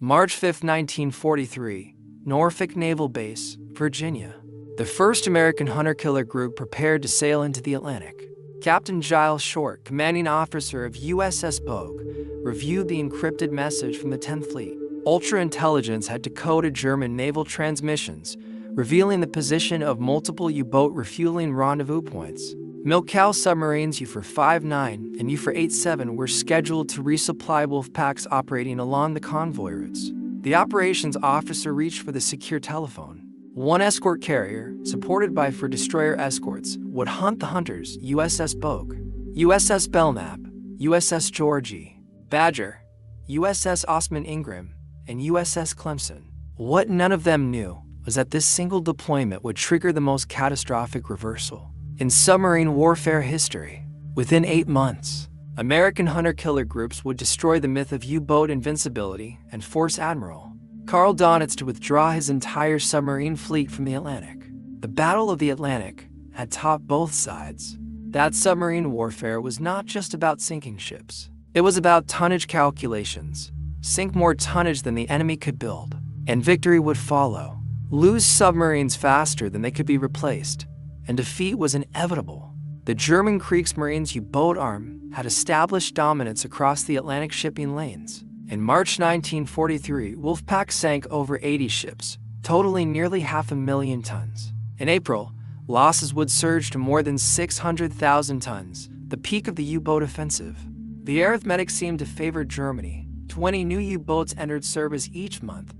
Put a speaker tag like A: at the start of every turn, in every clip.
A: March 5, 1943, Norfolk Naval Base, Virginia. The first American hunter-killer group prepared to sail into the Atlantic. Captain Giles Short, commanding officer of USS Bogue, reviewed the encrypted message from the 10th Fleet. Ultra-intelligence had decoded German naval transmissions, revealing the position of multiple U-boat refueling rendezvous points. Milk Cow submarines U-459 and U-487 were scheduled to resupply wolf packs operating along the convoy routes. The operations officer reached for the secure telephone. One escort carrier, supported by 4 destroyer escorts, would hunt the hunters: USS Bogue, USS Belknap, USS Georgie, Badger, USS Osman Ingram, and USS Clemson. What none of them knew was that this single deployment would trigger the most catastrophic reversal in submarine warfare history. Within 8 months, American hunter-killer groups would destroy the myth of U-boat invincibility and force Admiral Karl Donitz to withdraw his entire submarine fleet from the Atlantic. The Battle of the Atlantic had taught both sides that submarine warfare was not just about sinking ships. It was about tonnage calculations. Sink more tonnage than the enemy could build, and victory would follow. Lose submarines faster than they could be replaced, and defeat was inevitable. The German Kriegsmarine's U-boat arm had established dominance across the Atlantic shipping lanes. In March 1943, Wolfpack sank over 80 ships, totaling nearly 500,000 tons. In April, losses would surge to more than 600,000 tons, the peak of the U-boat offensive. The arithmetic seemed to favor Germany. 20 new U-boats entered service each month,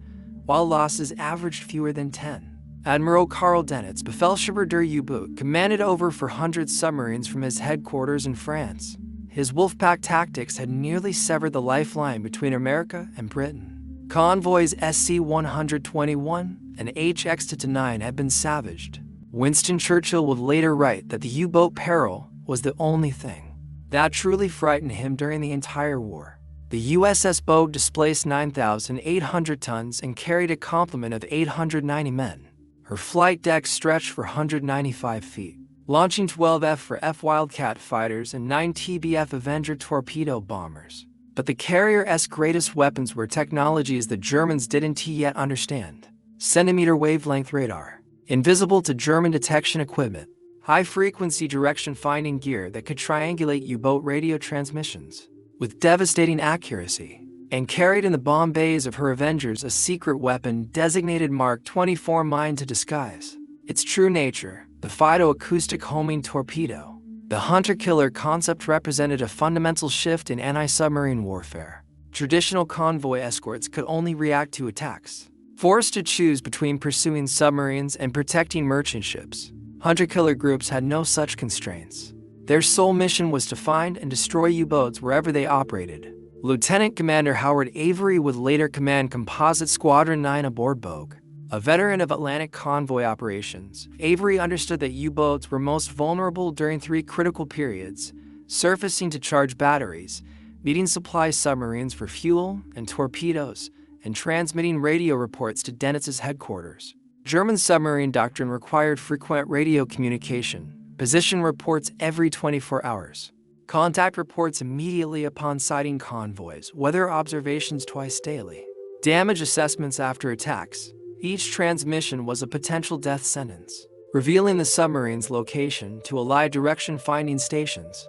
A: while losses averaged fewer than 10. Admiral Karl Donitz, Befehlshaber der U-Boot, commanded over 400 submarines from his headquarters in France. His Wolfpack tactics had nearly severed the lifeline between America and Britain. Convoys SC-121 and HX-9 had been savaged. Winston Churchill would later write that the U-boat peril was the only thing that truly frightened him during the entire war. The USS Bogue displaced 9,800 tons and carried a complement of 890 men. Her flight deck stretched for 195 feet, launching 12 F-4F Wildcat fighters and 9 TBF Avenger torpedo bombers. But the carrier's greatest weapons were technologies the Germans didn't yet understand. Centimeter wavelength radar, invisible to German detection equipment, high-frequency direction-finding gear that could triangulate U-boat radio transmissions with devastating accuracy, and carried in the bomb bays of her Avengers a secret weapon designated Mark 24 mine to disguise its true nature, the phytoacoustic homing torpedo. The hunter-killer concept represented a fundamental shift in anti-submarine warfare. Traditional convoy escorts could only react to attacks. Forced to choose between pursuing submarines and protecting merchant ships, hunter-killer groups had no such constraints. Their sole mission was to find and destroy U-boats wherever they operated. Lieutenant Commander Howard Avery would later command Composite Squadron 9 aboard Bogue. A veteran of Atlantic convoy operations, Avery understood that U-boats were most vulnerable during 3 critical periods: surfacing to charge batteries, meeting supply submarines for fuel and torpedoes, and transmitting radio reports to Donitz's headquarters. German submarine doctrine required frequent radio communication, position reports every 24 hours, contact reports immediately upon sighting convoys, weather observations twice daily, damage assessments after attacks. Each transmission was a potential death sentence, revealing the submarine's location to Allied direction-finding stations.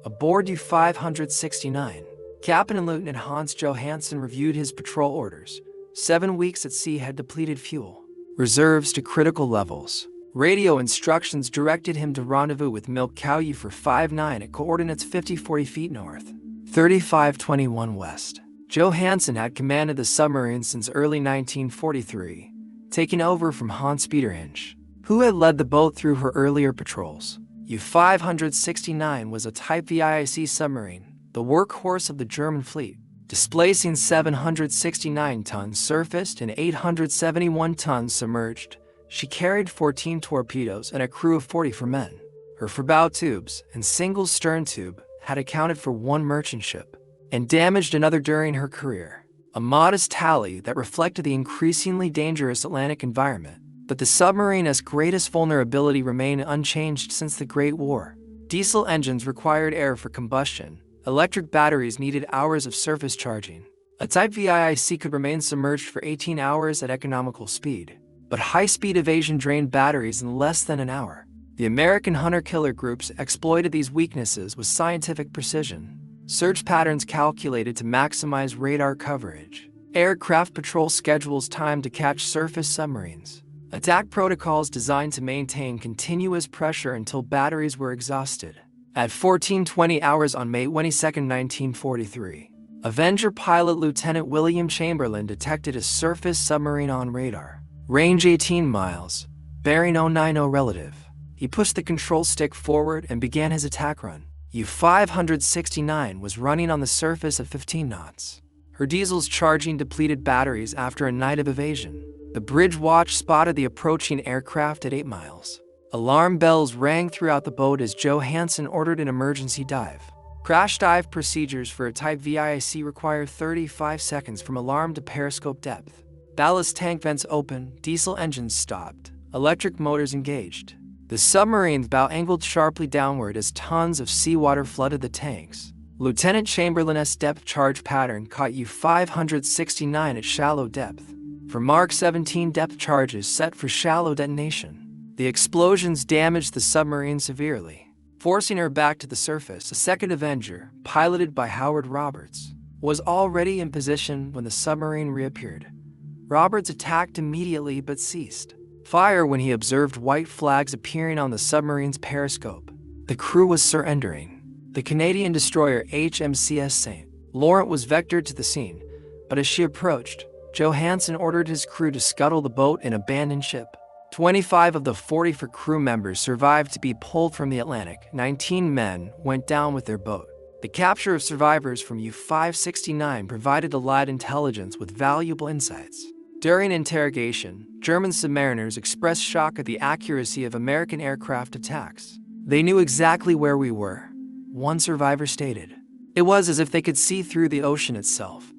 A: Aboard U-569, Captain and Lieutenant Hans Johansen reviewed his patrol orders. 7 weeks at sea had depleted fuel reserves to critical levels. Radio instructions directed him to rendezvous with Milk Cow U-459 at coordinates 50-40 feet north, 3521 west. Johansen had commanded the submarine since early 1943, taking over from Hans Peterhinch, who had led the boat through her earlier patrols. U-569 was a Type VIIC submarine, the workhorse of the German fleet, displacing 769 tons surfaced and 871 tons submerged. She carried 14 torpedoes and a crew of 40 for men. Her forebow tubes and single stern tube had accounted for 1 merchant ship and damaged another during her career, a modest tally that reflected the increasingly dangerous Atlantic environment. But the submarine's greatest vulnerability remained unchanged since the Great War. Diesel engines required air for combustion. Electric batteries needed hours of surface charging. A Type VIIC could remain submerged for 18 hours at economical speed, but high-speed evasion drained batteries in less than an hour. The American hunter-killer groups exploited these weaknesses with scientific precision. Search patterns calculated to maximize radar coverage. Aircraft patrol schedules timed to catch surface submarines. Attack protocols designed to maintain continuous pressure until batteries were exhausted. At 14:20 hours on May 22, 1943, Avenger pilot Lieutenant William Chamberlain detected a surface submarine on radar. Range 18 miles, bearing 090 relative. He pushed the control stick forward and began his attack run. U-569 was running on the surface at 15 knots. Her diesels charging depleted batteries after a night of evasion. The bridge watch spotted the approaching aircraft at 8 miles. Alarm bells rang throughout the boat as Joe Hansen ordered an emergency dive. Crash dive procedures for a Type VIIC require 35 seconds from alarm to periscope depth. Ballast tank vents open, diesel engines stopped, electric motors engaged. The submarine's bow angled sharply downward as tons of seawater flooded the tanks. Lieutenant Chamberlain's depth charge pattern caught U-569 at shallow depth. For Mark 17 depth charges set for shallow detonation. The explosions damaged the submarine severely, forcing her back to the surface. A second Avenger, piloted by Howard Roberts, was already in position when the submarine reappeared. Roberts attacked immediately but ceased fire when he observed white flags appearing on the submarine's periscope. The crew was surrendering. The Canadian destroyer HMCS St. Laurent was vectored to the scene, but as she approached, Joe Hansen ordered his crew to scuttle the boat and abandon ship. 25 of the 44 crew members survived to be pulled from the Atlantic. 19 men went down with their boat. The capture of survivors from U-569 provided Allied intelligence with valuable insights. During interrogation, German submariners expressed shock at the accuracy of American aircraft attacks. They knew exactly where we were, one survivor stated. It was as if they could see through the ocean itself,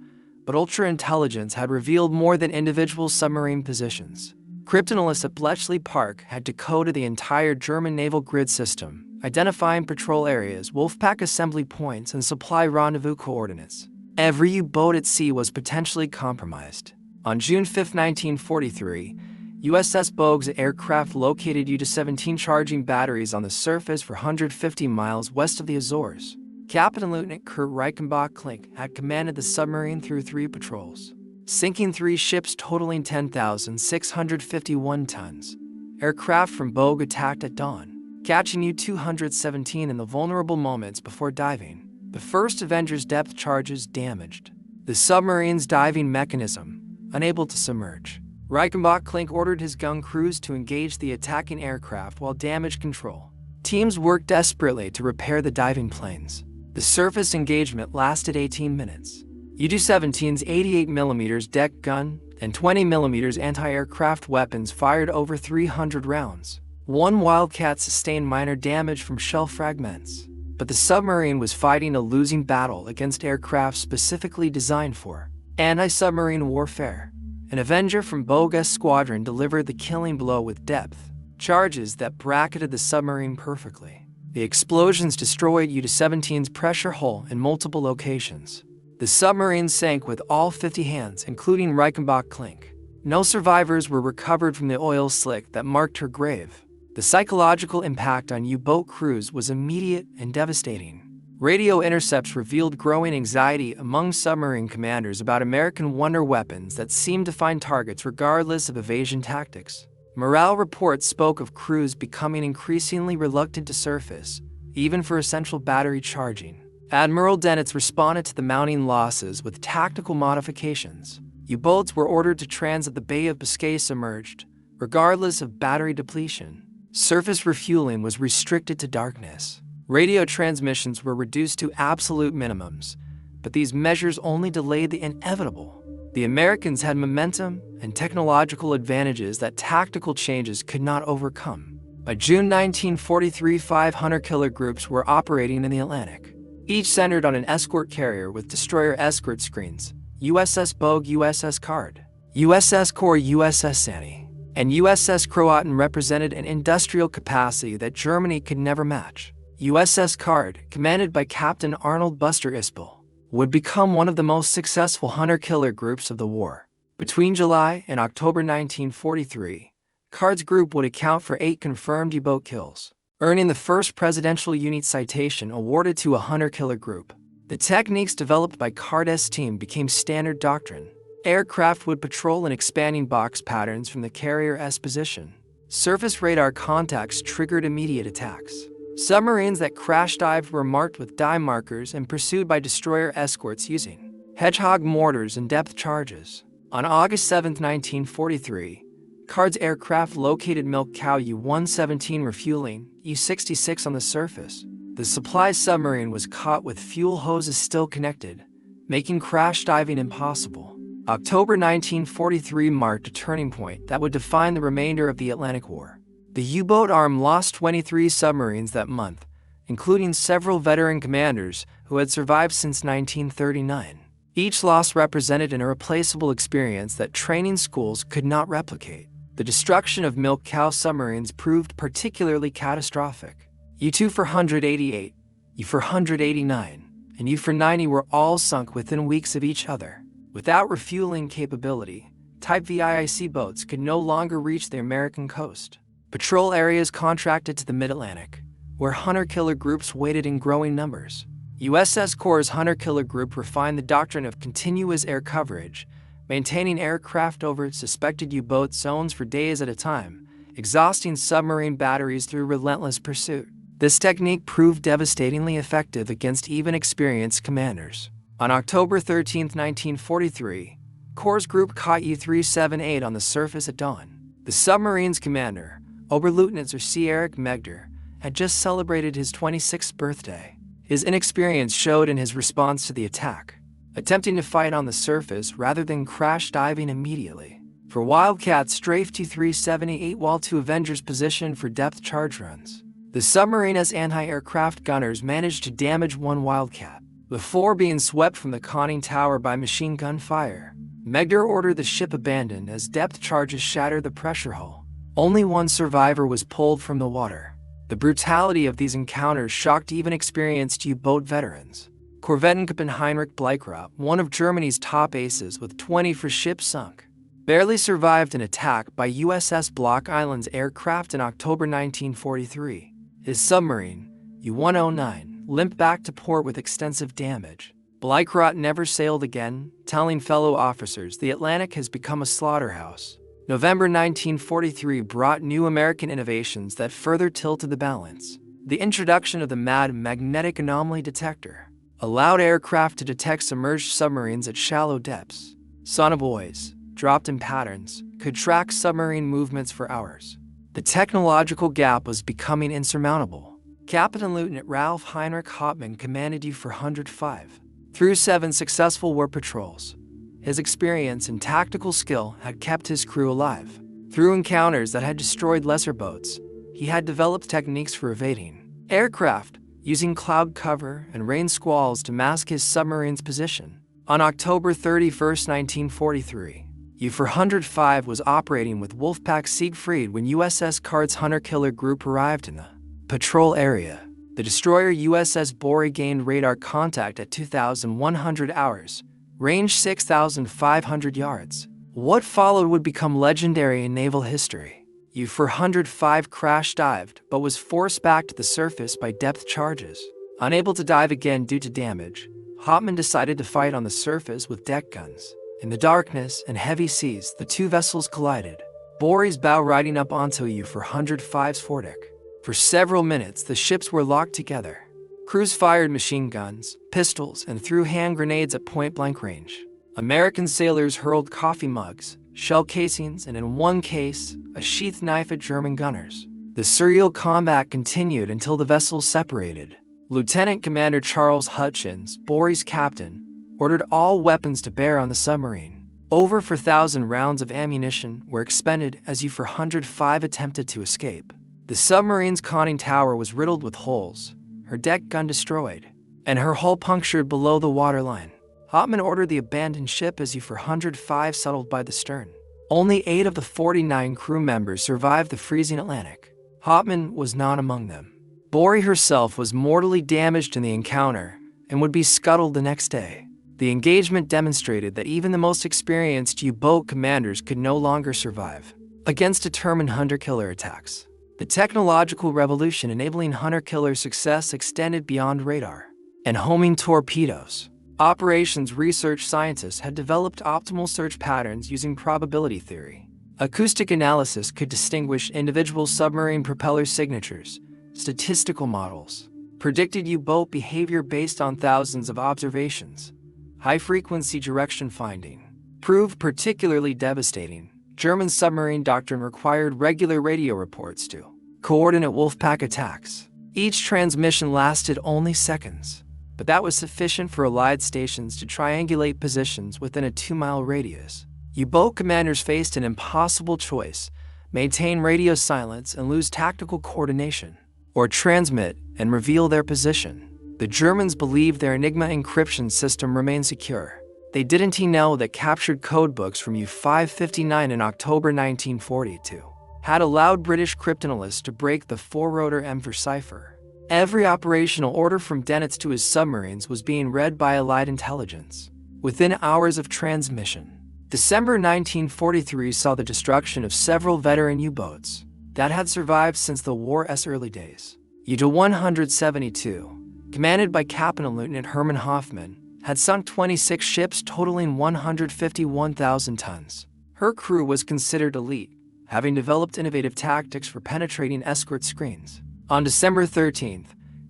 A: but ultra-intelligence had revealed more than individual submarine positions. Cryptanalysts at Bletchley Park had decoded the entire German naval grid system, identifying patrol areas, wolfpack assembly points, and supply rendezvous coordinates. Every U-boat at sea was potentially compromised. On June 5, 1943, USS Bogue's aircraft located U-17 charging batteries on the surface for 150 miles west of the Azores. Captain Lieutenant Kurt Reichenbach Klink had commanded the submarine through 3 patrols, sinking 3 ships totaling 10,651 tons. Aircraft from Bogue attacked at dawn, catching U-217 in the vulnerable moments before diving. The first Avenger's depth charges damaged the submarine's diving mechanism, unable to submerge. Reichenbach Klink ordered his gun crews to engage the attacking aircraft while damage control. Teams worked desperately to repair the diving planes. The surface engagement lasted 18 minutes. U-17's 88mm deck gun and 20mm anti-aircraft weapons fired over 300 rounds. One Wildcat sustained minor damage from shell fragments, but the submarine was fighting a losing battle against aircraft specifically designed for anti-submarine warfare. An Avenger from Bogue's squadron delivered the killing blow with depth charges that bracketed the submarine perfectly. The explosions destroyed U-17's pressure hull in multiple locations. The submarine sank with all 50 hands, including Reichenbach Klink. No survivors were recovered from the oil slick that marked her grave. The psychological impact on U-boat crews was immediate and devastating. Radio intercepts revealed growing anxiety among submarine commanders about American wonder weapons that seemed to find targets regardless of evasion tactics. Morale reports spoke of crews becoming increasingly reluctant to surface, even for essential battery charging. Admiral Dennitz responded to the mounting losses with tactical modifications. U-boats were ordered to transit the Bay of Biscay submerged, regardless of battery depletion. Surface refueling was restricted to darkness. Radio transmissions were reduced to absolute minimums, but these measures only delayed the inevitable. The Americans had momentum and technological advantages that tactical changes could not overcome. By June 1943, 5 hunter-killer groups were operating in the Atlantic, each centered on an escort carrier with destroyer escort screens: USS Bogue, USS Card, USS Core, USS Sani, and USS Croatan represented an industrial capacity that Germany could never match. USS Card, commanded by Captain Arnold Buster Ispel, would become one of the most successful hunter-killer groups of the war. Between July and October 1943, Card's group would account for 8 confirmed U-boat kills, earning the first Presidential Unit Citation awarded to a hunter-killer group. The techniques developed by Card's team became standard doctrine. Aircraft would patrol in expanding box patterns from the carrier's position. Surface radar contacts triggered immediate attacks. Submarines that crash-dived were marked with dive markers and pursued by destroyer escorts using Hedgehog mortars and depth charges. On August 7, 1943, Card's aircraft located Milk Cow U-117 refueling U-66 on the surface. The supply submarine was caught with fuel hoses still connected, making crash diving impossible. October 1943 marked a turning point that would define the remainder of the Atlantic War. The U-boat arm lost 23 submarines that month, including several veteran commanders who had survived since 1939. Each loss represented an irreplaceable experience that training schools could not replicate. The destruction of Milk Cow submarines proved particularly catastrophic. U-488, U-489, and U-490 were all sunk within weeks of each other. Without refueling capability, Type VIIC boats could no longer reach the American coast. Patrol areas contracted to the Mid-Atlantic, where hunter-killer groups waited in growing numbers. USS Corps' hunter-killer group refined the doctrine of continuous air coverage, maintaining aircraft over suspected U-boat zones for days at a time, exhausting submarine batteries through relentless pursuit. This technique proved devastatingly effective against even experienced commanders. On October 13, 1943, Corps' group caught U-378 on the surface at dawn. The submarine's commander, Oberleutnant Sir C. Eric Megder, had just celebrated his 26th birthday. His inexperience showed in his response to the attack, attempting to fight on the surface rather than crash diving immediately. For Wildcat strafed U-378 while to Avenger's position for depth charge runs. The submarine's anti-aircraft gunners managed to damage one Wildcat before being swept from the conning tower by machine gun fire. Megder ordered the ship abandoned as depth charges shattered the pressure hull. Only one survivor was pulled from the water. The brutality of these encounters shocked even experienced U-boat veterans. Korvettenkapitän Heinrich Bleichrodt, one of Germany's top aces with 20 ships sunk, barely survived an attack by USS Block Island's aircraft in October 1943. His submarine, U-109, limped back to port with extensive damage. Bleichrodt never sailed again, telling fellow officers the Atlantic has become a slaughterhouse. November 1943 brought new American innovations that further tilted the balance. The introduction of the MAD magnetic anomaly detector allowed aircraft to detect submerged submarines at shallow depths. Sonobuoys, dropped in patterns, could track submarine movements for hours. The technological gap was becoming insurmountable. Captain Lieutenant Ralph Heinrich Hauptmann commanded U-405 through 7 successful war patrols. His experience and tactical skill had kept his crew alive. Through encounters that had destroyed lesser boats, he had developed techniques for evading aircraft, using cloud cover and rain squalls to mask his submarine's position. On October 31, 1943, U-405 was operating with Wolfpack Siegfried when USS Card's hunter-killer group arrived in the patrol area. The destroyer USS Bory gained radar contact at 2,100 hours, range 6,500 yards. What followed would become legendary in naval history. U-405 crash-dived but was forced back to the surface by depth charges. Unable to dive again due to damage, Hauptmann decided to fight on the surface with deck guns. In the darkness and heavy seas, the two vessels collided, Bory's bow riding up onto U-405's foredeck. For several minutes, the ships were locked together. Crews fired machine guns, pistols, and threw hand grenades at point-blank range. American sailors hurled coffee mugs, shell casings, and in one case, a sheath knife at German gunners. The surreal combat continued until the vessels separated. Lieutenant Commander Charles Hutchins, Bory's captain, ordered all weapons to bear on the submarine. Over 4,000 rounds of ammunition were expended as U-405 attempted to escape. The submarine's conning tower was riddled with holes, her deck gun destroyed, and her hull punctured below the waterline. Hauptmann ordered the abandoned ship as U-405 settled by the stern. Only 8 of the 49 crew members survived the freezing Atlantic. Hauptmann was not among them. Bory herself was mortally damaged in the encounter, and would be scuttled the next day. The engagement demonstrated that even the most experienced U-boat commanders could no longer survive against determined hunter-killer attacks. The technological revolution enabling hunter-killer success extended beyond radar and homing torpedoes. Operations research scientists had developed optimal search patterns using probability theory. Acoustic analysis could distinguish individual submarine propeller signatures. Statistical models predicted U-boat behavior based on thousands of observations. High-frequency direction finding proved particularly devastating. German submarine doctrine required regular radio reports to coordinate Wolfpack attacks. Each transmission lasted only seconds, but that was sufficient for Allied stations to triangulate positions within a 2-mile radius. U-boat commanders faced an impossible choice: maintain radio silence and lose tactical coordination, or transmit and reveal their position. The Germans believed their Enigma encryption system remained secure. They didn't know that captured codebooks from U-559 in October 1942 had allowed British cryptanalysts to break the 4-rotor M for cipher. Every operational order from Dönitz to his submarines was being read by Allied intelligence within hours of transmission. December 1943 saw the destruction of several veteran U-boats that had survived since the war's early days. U-172, commanded by Captain Lieutenant Hermann Hoffmann, had sunk 26 ships totaling 151,000 tons. Her crew was considered elite, having developed innovative tactics for penetrating escort screens. On December 13th,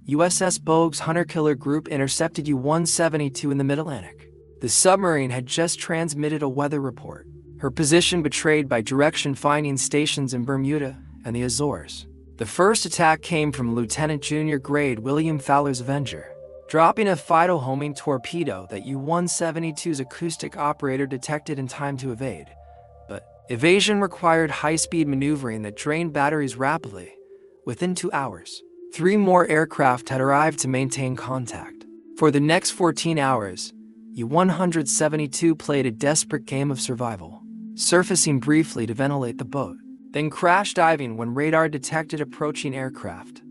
A: USS Bogue's hunter-killer group intercepted U-172 in the Mid-Atlantic. The submarine had just transmitted a weather report, her position betrayed by direction-finding stations in Bermuda and the Azores. The first attack came from Lieutenant Junior Grade William Fowler's Avenger, dropping a Fido homing torpedo that U-172's acoustic operator detected in time to evade. But evasion required high-speed maneuvering that drained batteries rapidly. Within 2 hours, 3 more aircraft had arrived to maintain contact. For the next 14 hours, U-172 played a desperate game of survival, surfacing briefly to ventilate the boat, then crash diving when radar detected approaching aircraft.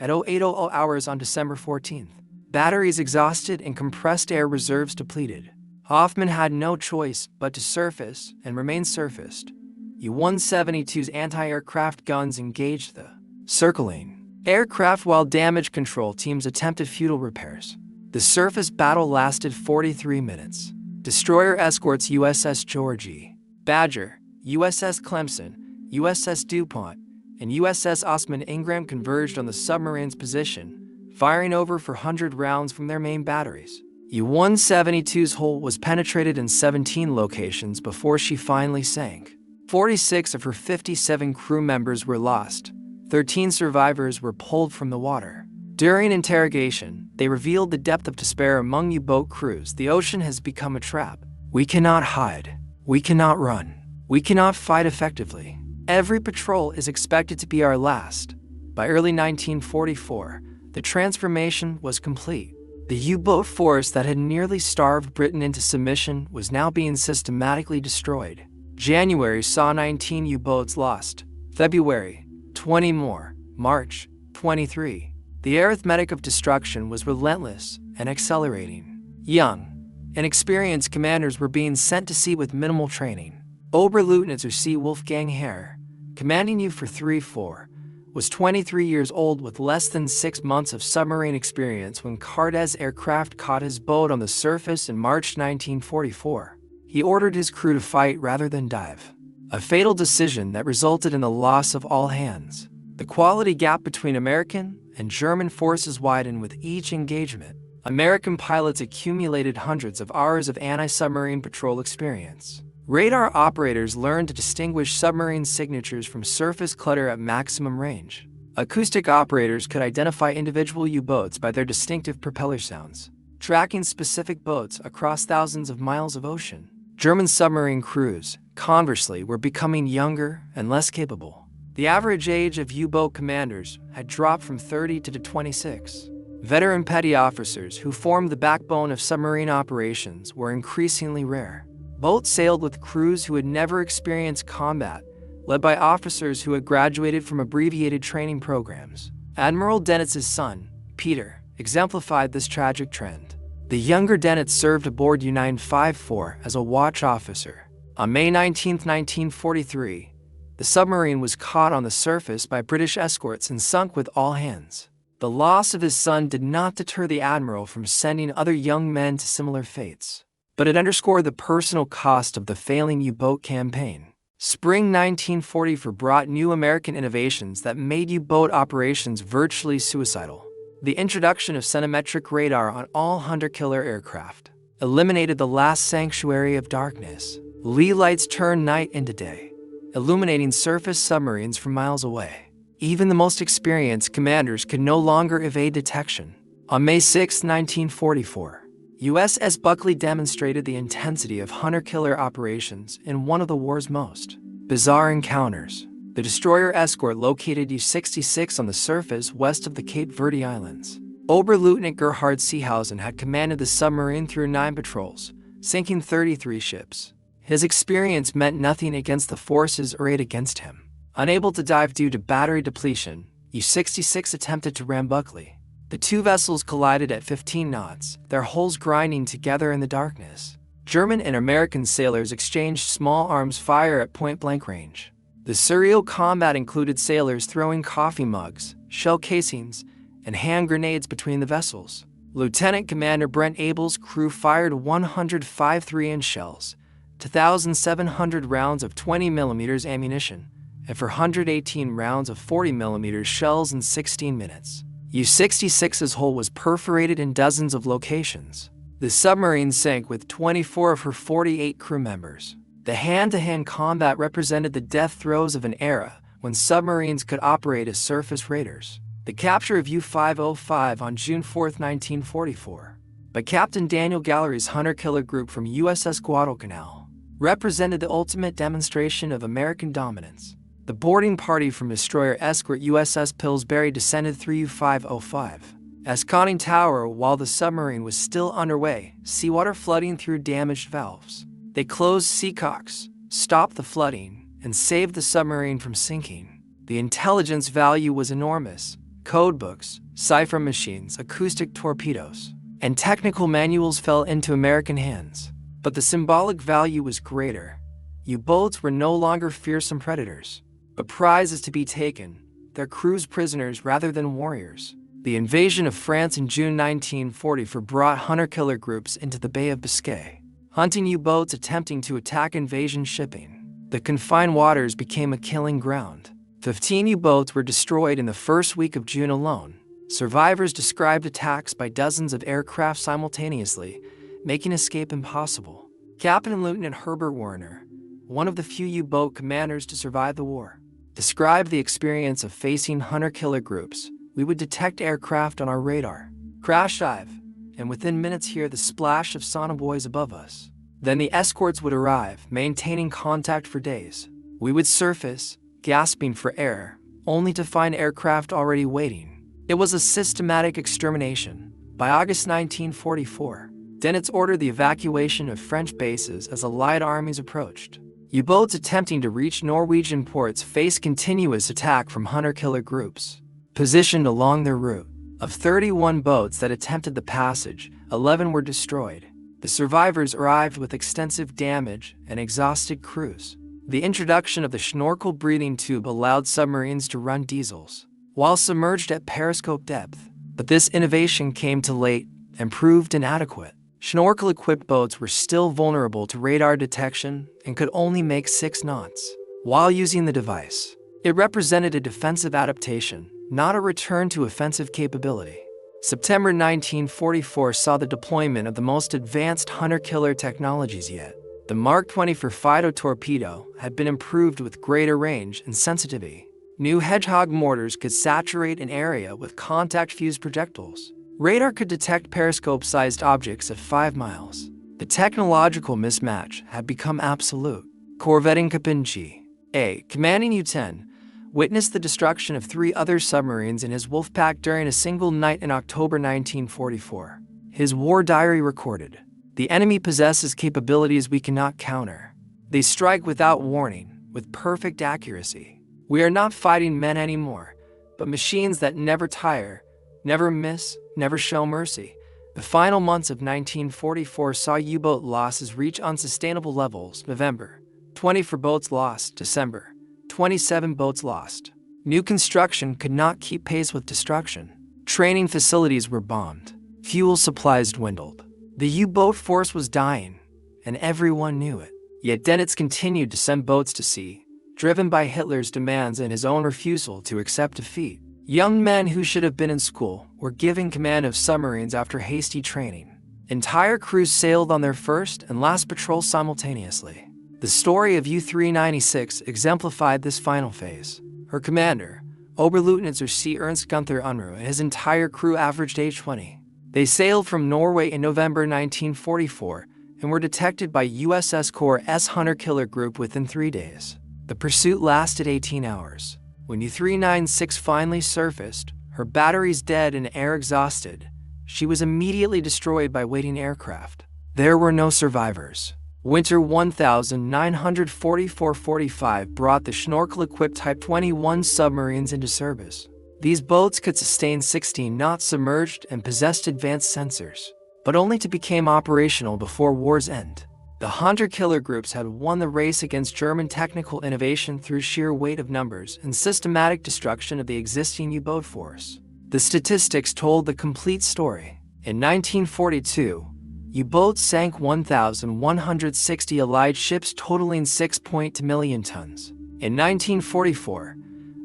A: At 0800 hours on December 14th, batteries exhausted and compressed air reserves depleted, Hoffmann had no choice but to surface and remain surfaced. U-172's anti-aircraft guns engaged the circling aircraft while damage control teams attempted futile repairs. The surface battle lasted 43 minutes. Destroyer escorts USS Georgie, Badger, USS Clemson, USS DuPont, and USS Osman Ingram converged on the submarine's position, firing over 400 rounds from their main batteries. U-172's hull was penetrated in 17 locations before she finally sank. 46 of her 57 crew members were lost. 13 survivors were pulled from the water. During interrogation, they revealed the depth of despair among U-boat crews. The ocean has become a trap. We cannot hide. We cannot run. We cannot fight effectively. Every patrol is expected to be our last. By early 1944, the transformation was complete. The U-boat force that had nearly starved Britain into submission was now being systematically destroyed. January saw 19 U-boats lost. February, 20 more. March, 23. The arithmetic of destruction was relentless and accelerating. Young, inexperienced commanders were being sent to sea with minimal training. Oberleutnant C. Wolfgang Herr, commanding U-434, was 23 years old with less than 6 months of submarine experience when Cardez aircraft caught his boat on the surface in March 1944. He ordered his crew to fight rather than dive, a fatal decision that resulted in the loss of all hands. The quality gap between American and German forces widened with each engagement. American pilots accumulated hundreds of hours of anti-submarine patrol experience. Radar operators learned to distinguish submarine signatures from surface clutter at maximum range. Acoustic operators could identify individual U-boats by their distinctive propeller sounds, tracking specific boats across thousands of miles of ocean. German submarine crews, conversely, were becoming younger and less capable. The average age of U-boat commanders had dropped from 30 to 26. Veteran petty officers who formed the backbone of submarine operations were increasingly rare. Boats sailed with crews who had never experienced combat, led by officers who had graduated from abbreviated training programs. Admiral Dönitz's son, Peter, exemplified this tragic trend. The younger Dennett served aboard U-954 as a watch officer. On May 19, 1943, the submarine was caught on the surface by British escorts and sunk with all hands. The loss of his son did not deter the admiral from sending other young men to similar fates, but it underscored the personal cost of the failing U-boat campaign. Spring 1944 brought new American innovations that made U-boat operations virtually suicidal. The introduction of centimetric radar on all hunter-killer aircraft eliminated the last sanctuary of darkness. Lee lights turned night into day, illuminating surface submarines from miles away. Even the most experienced commanders could no longer evade detection. On May 6, 1944, USS Buckley demonstrated the intensity of hunter-killer operations in one of the war's most bizarre encounters. The destroyer escort located U-66 on the surface west of the Cape Verde Islands. Oberleutnant Gerhard Seehausen had commanded the submarine through 9 patrols, sinking 33 ships. His experience meant nothing against the forces arrayed against him. Unable to dive due to battery depletion, U-66 attempted to ram Buckley. The two vessels collided at 15 knots, their hulls grinding together in the darkness. German and American sailors exchanged small arms fire at point-blank range. The surreal combat included sailors throwing coffee mugs, shell casings, and hand grenades between the vessels. Lieutenant Commander Brent Abel's crew fired 105 3-inch shells, 2,700 rounds of 20mm ammunition, and 418 rounds of 40mm shells in 16 minutes. U-66's hull was perforated in dozens of locations. The submarine sank with 24 of her 48 crew members. The hand-to-hand combat represented the death throes of an era when submarines could operate as surface raiders. The capture of U-505 on June 4, 1944, by Captain Daniel Gallery's hunter-killer group from USS Guadalcanal, represented the ultimate demonstration of American dominance. The boarding party from destroyer escort USS Pillsbury descended through U-505 as conning tower while the submarine was still underway, seawater flooding through damaged valves. They closed seacocks, stopped the flooding, and saved the submarine from sinking. The intelligence value was enormous. Codebooks, cipher machines, acoustic torpedoes, and technical manuals fell into American hands. But the symbolic value was greater. U-boats were no longer fearsome predators, but prizes to be taken, their crews prisoners rather than warriors. The invasion of France in June 1944 brought hunter-killer groups into the Bay of Biscay, hunting U-boats attempting to attack invasion shipping. The confined waters became a killing ground. 15 U-boats were destroyed in the first week of June alone. Survivors described attacks by dozens of aircraft simultaneously, making escape impossible. Captain Lieutenant Herbert Werner, one of the few U-boat commanders to survive the war, described the experience of facing hunter-killer groups. We would detect aircraft on our radar, crash dive, and within minutes hear the splash of sonobuoys above us. Then the escorts would arrive, maintaining contact for days. We would surface, gasping for air, only to find aircraft already waiting. It was a systematic extermination. By August 1944, Dennett ordered the evacuation of French bases as Allied armies approached. U-boats attempting to reach Norwegian ports faced continuous attack from hunter-killer groups positioned along their route. Of 31 boats that attempted the passage, 11 were destroyed. The survivors arrived with extensive damage and exhausted crews. The introduction of the snorkel breathing tube allowed submarines to run diesels while submerged at periscope depth. But this innovation came too late and proved inadequate. Snorkel-equipped boats were still vulnerable to radar detection and could only make 6 knots. While using the device, it represented a defensive adaptation, not a return to offensive capability. September 1944 saw the deployment of the most advanced hunter-killer technologies yet. The Mark 20 Fido torpedo had been improved with greater range and sensitivity. New Hedgehog mortars could saturate an area with contact-fused projectiles. Radar could detect periscope-sized objects at 5 miles. The technological mismatch had become absolute. Corvette Captain G.A., commanding U-10, witnessed the destruction of 3 other submarines in his Wolfpack during a single night in October 1944. His war diary recorded, "The enemy possesses capabilities we cannot counter. They strike without warning, with perfect accuracy. We are not fighting men anymore, but machines that never tire, never miss, never show mercy. The final months of 1944 saw U-boat losses reach unsustainable levels. November, 24 boats lost. December, 27 boats lost. New construction could not keep pace with destruction. Training facilities were bombed. Fuel supplies dwindled. The U-boat force was dying, and everyone knew it. Yet Dönitz continued to send boats to sea, driven by Hitler's demands and his own refusal to accept defeat. Young men who should have been in school were given command of submarines after hasty training. Entire crews sailed on their first and last patrol simultaneously. The story of U-396 exemplified this final phase. Her commander, Oberleutnant zur See Ernst Gunther Unruh, and his entire crew averaged age 20. They sailed from Norway in November 1944 and were detected by USS Corps' hunter-killer group within 3 days. The pursuit lasted 18 hours. When U-396 finally surfaced, her batteries dead and air exhausted, she was immediately destroyed by waiting aircraft. There were no survivors. Winter 1944-45 brought the Schnorkel-equipped Type 21 submarines into service. These boats could sustain 16 knots submerged and possessed advanced sensors, but only to become operational before war's end. The hunter-killer groups had won the race against German technical innovation through sheer weight of numbers and systematic destruction of the existing U-boat force. The statistics told the complete story. In 1942, U-boats sank 1,160 Allied ships totaling 6.2 million tons. In 1944,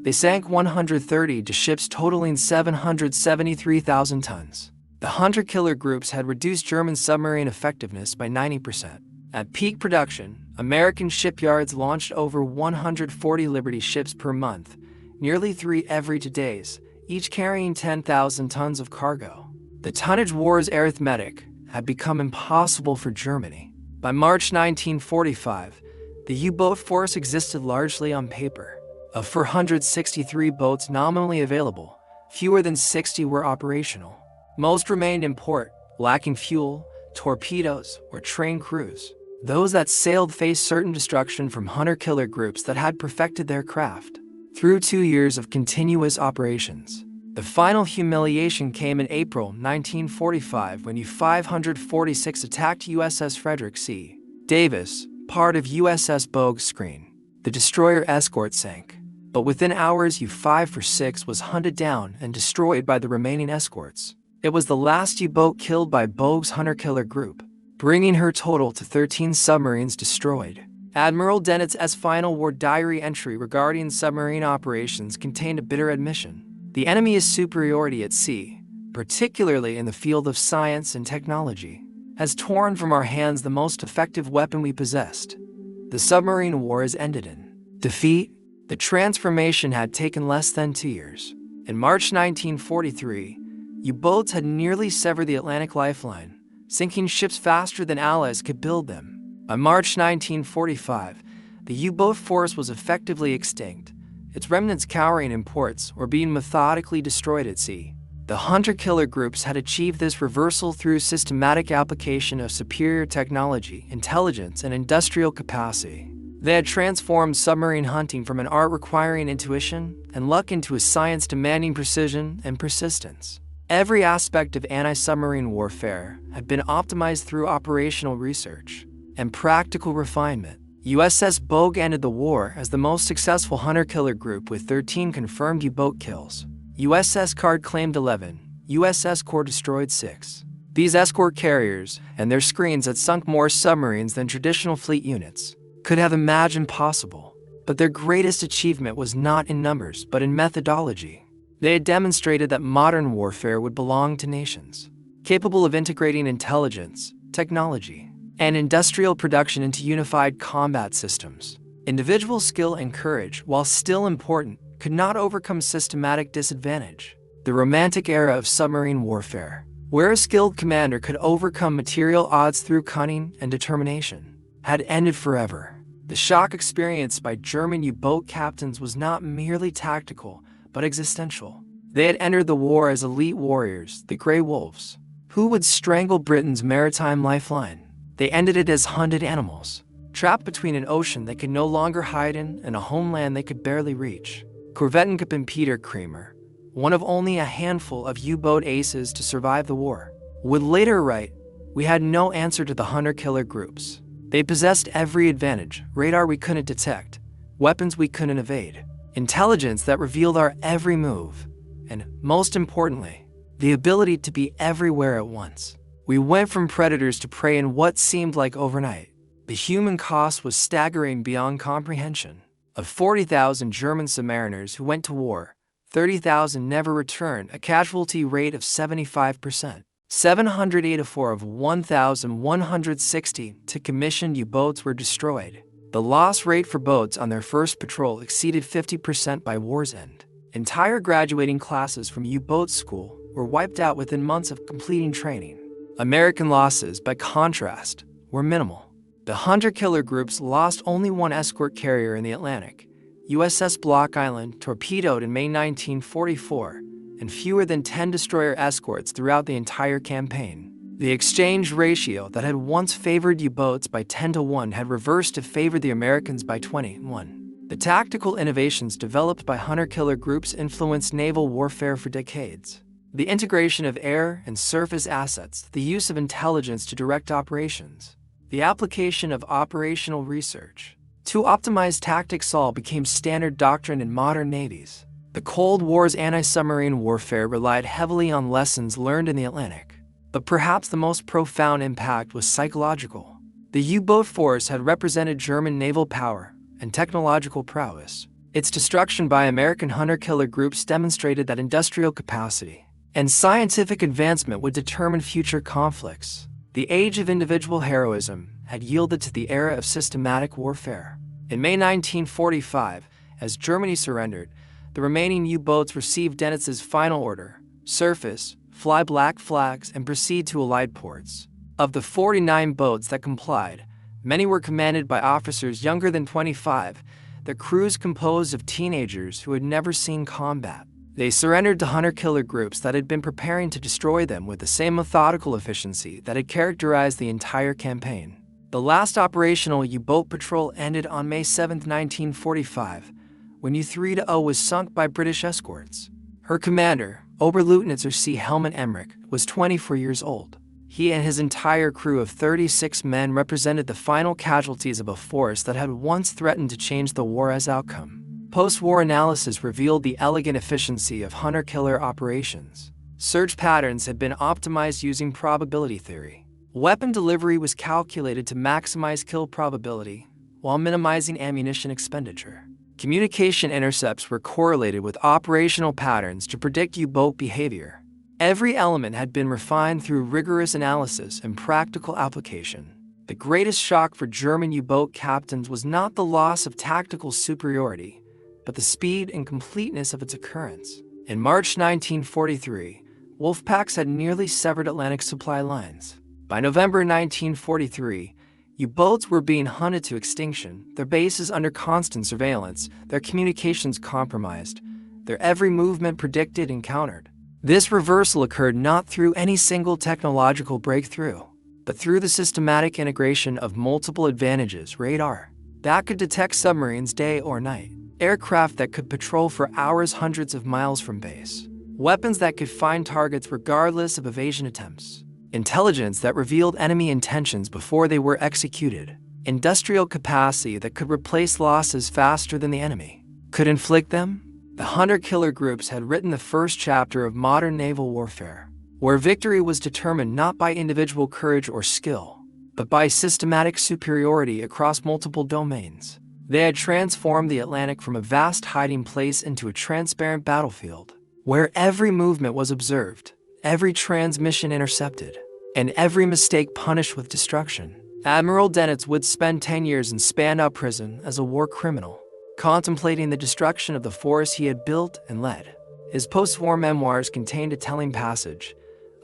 A: they sank 130 ships totaling 773,000 tons. The hunter-killer groups had reduced German submarine effectiveness by 90%. At peak production, American shipyards launched over 140 Liberty ships per month, nearly 3 every 2 days, each carrying 10,000 tons of cargo. The tonnage war's arithmetic had become impossible for Germany. By March 1945, the U-boat force existed largely on paper. Of 463 boats nominally available, fewer than 60 were operational. Most remained in port, lacking fuel, torpedoes, or trained crews. Those that sailed faced certain destruction from hunter-killer groups that had perfected their craft. Through 2 years of continuous operations, the final humiliation came in April 1945 when U-546 attacked USS Frederick C. Davis, part of USS Bogskrein. The destroyer escort sank, but within hours U-546 was hunted down and destroyed by the remaining escorts. It was the last U-boat killed by Bogue's hunter-killer group, bringing her total to 13 submarines destroyed. Admiral Dönitz's final war diary entry regarding submarine operations contained a bitter admission. The enemy's superiority at sea, particularly in the field of science and technology, has torn from our hands the most effective weapon we possessed. The submarine war is ended in defeat. The transformation had taken less than 2 years. In March 1943, U-boats had nearly severed the Atlantic lifeline, sinking ships faster than Allies could build them. By March 1945, the U-boat force was effectively extinct, its remnants cowering in ports or being methodically destroyed at sea. The hunter-killer groups had achieved this reversal through systematic application of superior technology, intelligence, and industrial capacity. They had transformed submarine hunting from an art requiring intuition and luck into a science demanding precision and persistence. Every aspect of anti-submarine warfare had been optimized through operational research and practical refinement. USS Bogue ended the war as the most successful hunter-killer group with 13 confirmed U-boat kills. USS Card claimed 11, USS Core destroyed 6. These escort carriers and their screens had sunk more submarines than traditional fleet units could have imagined possible. But their greatest achievement was not in numbers but in methodology. They had demonstrated that modern warfare would belong to nations capable of integrating intelligence, technology, and industrial production into unified combat systems. Individual skill and courage, while still important, could not overcome systematic disadvantage. The romantic era of submarine warfare, where a skilled commander could overcome material odds through cunning and determination, had ended forever. The shock experienced by German U-boat captains was not merely tactical, but existential. They had entered the war as elite warriors, the Grey Wolves, who would strangle Britain's maritime lifeline. They ended it as hunted animals, trapped between an ocean they could no longer hide in and a homeland they could barely reach. Corvettenkapitän Peter Kremer, one of only a handful of U-boat aces to survive the war, would later write, "We had no answer to the hunter-killer groups. They possessed every advantage: radar we couldn't detect, weapons we couldn't evade, intelligence that revealed our every move, and, most importantly, the ability to be everywhere at once. We went from predators to prey in what seemed like overnight. The human cost was staggering beyond comprehension. Of 40,000 German submariners who went to war, 30,000 never returned, a casualty rate of 75%. 784 of 1,160 commissioned U-boats were destroyed. The loss rate for boats on their first patrol exceeded 50% by war's end. Entire graduating classes from U-boat school were wiped out within months of completing training. American losses, by contrast, were minimal. The hunter-killer groups lost only one escort carrier in the Atlantic, USS Block Island, torpedoed in May 1944, and fewer than 10 destroyer escorts throughout the entire campaign. The exchange ratio that had once favored U-boats by 10-1 had reversed to favor the Americans by 20-1. The tactical innovations developed by hunter-killer groups influenced naval warfare for decades. The integration of air and surface assets, the use of intelligence to direct operations, the application of operational research to optimize tactics all became standard doctrine in modern navies. The Cold War's anti-submarine warfare relied heavily on lessons learned in the Atlantic. But perhaps the most profound impact was psychological. The U-boat force had represented German naval power and technological prowess. Its destruction by American hunter-killer groups demonstrated that industrial capacity and scientific advancement would determine future conflicts. The age of individual heroism had yielded to the era of systematic warfare. In May 1945, as Germany surrendered, the remaining U-boats received Denitz's final order: surface, fly black flags, and proceed to Allied ports. Of the 49 boats that complied, many were commanded by officers younger than 25, their crews composed of teenagers who had never seen combat. They surrendered to hunter-killer groups that had been preparing to destroy them with the same methodical efficiency that had characterized the entire campaign. The last operational U-boat patrol ended on May 7, 1945, when U-3-0 was sunk by British escorts. Her commander, Oberleutnant C. Helmut Emmerich, was 24 years old. He and his entire crew of 36 men represented the final casualties of a force that had once threatened to change the war's outcome. Post-war analysis revealed the elegant efficiency of hunter-killer operations. Surge patterns had been optimized using probability theory. Weapon delivery was calculated to maximize kill probability while minimizing ammunition expenditure. Communication intercepts were correlated with operational patterns to predict U-boat behavior. Every element had been refined through rigorous analysis and practical application. The greatest shock for German U-boat captains was not the loss of tactical superiority, but the speed and completeness of its occurrence. In March 1943, wolfpacks had nearly severed Atlantic supply lines. By November 1943, U-boats were being hunted to extinction, their bases under constant surveillance, their communications compromised, their every movement predicted and countered. This reversal occurred not through any single technological breakthrough, but through the systematic integration of multiple advantages: radar that could detect submarines day or night, aircraft that could patrol for hours hundreds of miles from base, weapons that could find targets regardless of evasion attempts, intelligence that revealed enemy intentions before they were executed, industrial capacity that could replace losses faster than the enemy could inflict them. The hunter-killer groups had written the first chapter of modern naval warfare, where victory was determined not by individual courage or skill, but by systematic superiority across multiple domains. They had transformed the Atlantic from a vast hiding place into a transparent battlefield, where every movement was observed, every transmission intercepted, and every mistake punished with destruction. Admiral Dönitz would spend 10 years in Spandau prison as a war criminal, contemplating the destruction of the force he had built and led. His post-war memoirs contained a telling passage: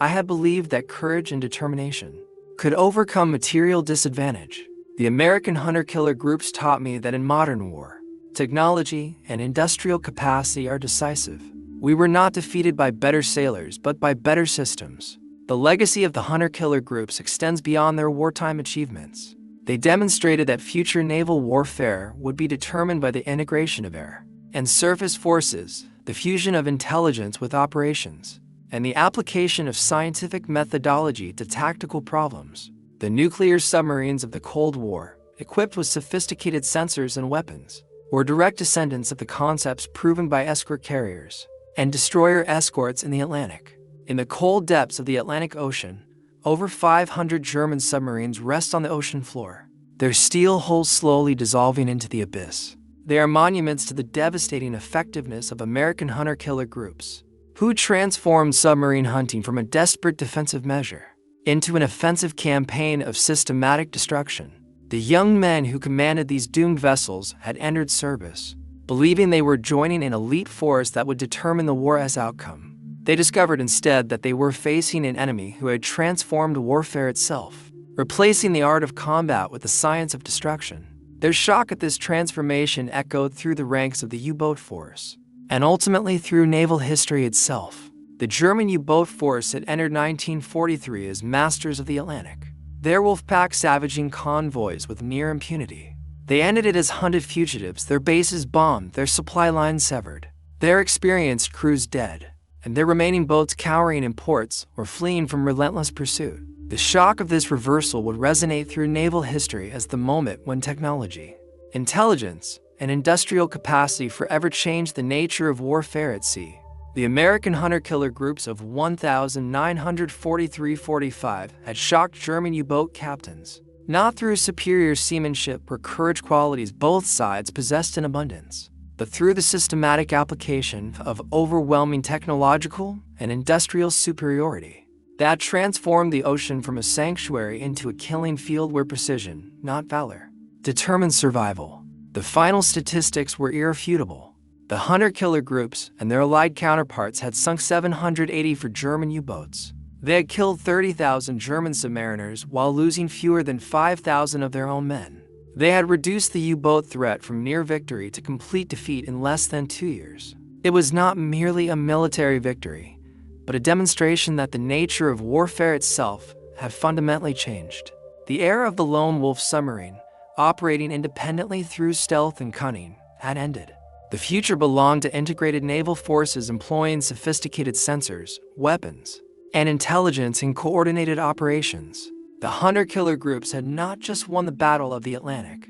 A: "I had believed that courage and determination could overcome material disadvantage. The American hunter-killer groups taught me that in modern war, technology and industrial capacity are decisive. We were not defeated by better sailors, but by better systems." The legacy of the hunter-killer groups extends beyond their wartime achievements. They demonstrated that future naval warfare would be determined by the integration of air and surface forces, the fusion of intelligence with operations, and the application of scientific methodology to tactical problems. The nuclear submarines of the Cold War, equipped with sophisticated sensors and weapons, were direct descendants of the concepts proven by escort carriers and destroyer escorts in the Atlantic. In the cold depths of the Atlantic Ocean, over 500 German submarines rest on the ocean floor, their steel hulls slowly dissolving into the abyss. They are monuments to the devastating effectiveness of American hunter-killer groups, who transformed submarine hunting from a desperate defensive measure into an offensive campaign of systematic destruction. The young men who commanded these doomed vessels had entered service, believing they were joining an elite force that would determine the war's outcome. They discovered instead that they were facing an enemy who had transformed warfare itself, replacing the art of combat with the science of destruction. Their shock at this transformation echoed through the ranks of the U-boat force, and ultimately through naval history itself. The German U-boat force had entered 1943 as masters of the Atlantic, their wolf-pack savaging convoys with near impunity. They ended it as hunted fugitives, their bases bombed, their supply lines severed, their experienced crews dead, and their remaining boats cowering in ports or fleeing from relentless pursuit. The shock of this reversal would resonate through naval history as the moment when technology, intelligence, and industrial capacity forever changed the nature of warfare at sea. The American hunter-killer groups of 1943-45 had shocked German U-boat captains, not through superior seamanship or courage qualities both sides possessed in abundance, but through the systematic application of overwhelming technological and industrial superiority that transformed the ocean from a sanctuary into a killing field where precision, not valor, determined survival. The final statistics were irrefutable. The hunter-killer groups and their allied counterparts had sunk 784 German U-boats. They had killed 30,000 German submariners while losing fewer than 5,000 of their own men. They had reduced the U-boat threat from near victory to complete defeat in less than 2 years. It was not merely a military victory, but a demonstration that the nature of warfare itself had fundamentally changed. The era of the lone wolf submarine, operating independently through stealth and cunning, had ended. The future belonged to integrated naval forces employing sophisticated sensors, weapons, and intelligence in coordinated operations. The hunter-killer groups had not just won the Battle of the Atlantic,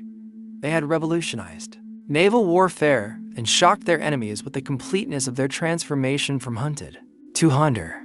A: they had revolutionized naval warfare and shocked their enemies with the completeness of their transformation from hunted to hunter.